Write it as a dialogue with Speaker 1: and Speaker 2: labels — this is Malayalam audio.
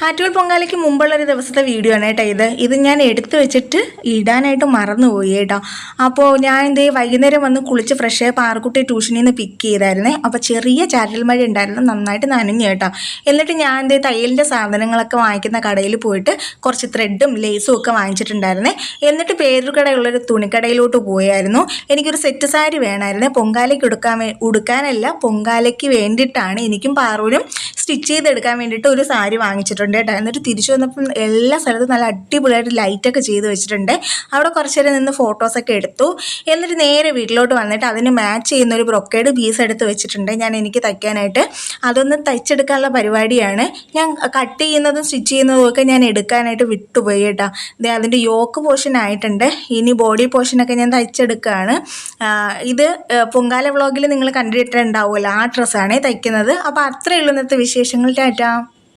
Speaker 1: ആറ്റുകാൽ പൊങ്കാലയ്ക്ക് മുമ്പുള്ളൊരു ദിവസത്തെ വീഡിയോ ആണ് കേട്ടോ ഇത് ഞാൻ എടുത്തു വെച്ചിട്ട് ഇടാനായിട്ട് മറന്നുപോയി കേട്ടോ. അപ്പോൾ ഞാൻ വൈകുന്നേരം വന്ന് കുളിച്ച് ഫ്രഷ് ആയി പാറക്കുട്ടി ട്യൂഷനിൽ നിന്ന് പിക്ക് ചെയ്തായിരുന്നേ. അപ്പോൾ ചെറിയ ചാറ്റൽ മഴ ഉണ്ടായിരുന്നു, നന്നായിട്ട് നനഞ്ഞു കേട്ടോ. എന്നിട്ട് ഞാൻ തയ്യലിൻ്റെ സാധനങ്ങളൊക്കെ വാങ്ങിക്കുന്ന കടയിൽ പോയിട്ട് കുറച്ച് ത്രെഡും ലേസും ഒക്കെ വാങ്ങിച്ചിട്ടുണ്ടായിരുന്നേ. എന്നിട്ട് പേരുകടയുള്ളൊരു തുണിക്കടയിലോട്ട് പോയായിരുന്നു. എനിക്കൊരു സെറ്റ് സാരി വേണമായിരുന്നേ, പൊങ്കാലയ്ക്ക് ഉടുക്കാനല്ല, പൊങ്കാലയ്ക്ക് വേണ്ടിയിട്ടാണ്. എനിക്കും പാറൂരും സ്റ്റിച്ച് ചെയ്തെടുക്കാൻ വേണ്ടിയിട്ട് ഒരു സാരി വാങ്ങിച്ചിട്ടുണ്ട് കേട്ടോ. എന്നിട്ട് തിരിച്ചു വന്നപ്പം എല്ലാ സ്ഥലത്തും നല്ല അടിപൊളിയായിട്ട് ലൈറ്റൊക്കെ ചെയ്ത് വെച്ചിട്ടുണ്ട്. അവിടെ കുറച്ച് നേരം നിന്ന് ഫോട്ടോസൊക്കെ എടുത്തു. എന്നിട്ട് നേരെ വീട്ടിലോട്ട് വന്നിട്ട് അതിന് മാച്ച് ചെയ്യുന്ന ഒരു ബ്രൊക്കേഡ് പീസ് എടുത്ത് വെച്ചിട്ടുണ്ട് എനിക്ക് തയ്ക്കാനായിട്ട്. അതൊന്ന് തയ്ച്ചെടുക്കാനുള്ള പരിപാടിയാണ്. ഞാൻ കട്ട് ചെയ്യുന്നതും സ്റ്റിച്ച് ചെയ്യുന്നതും ഒക്കെ ഞാൻ എടുക്കാനായിട്ട് വിട്ടുപോയി കേട്ടോ. അതിൻ്റെ യോക്ക് പോർഷൻ ആയിട്ടുണ്ട്, ഇനി ബോഡി പോർഷനൊക്കെ ഞാൻ തയ്ച്ചെടുക്കുകയാണ്. ഇത് പൊങ്കാല വ്ളോഗിൽ നിങ്ങൾ കണ്ടിട്ടുണ്ടാവുമല്ലോ, ആ ഡ്രസ്സാണ് തയ്ക്കുന്നത്. അപ്പോൾ അത്രയേ ഉള്ളൂ ഇന്നത്തെ വിശേഷങ്ങൾ. ടാറ്റാ.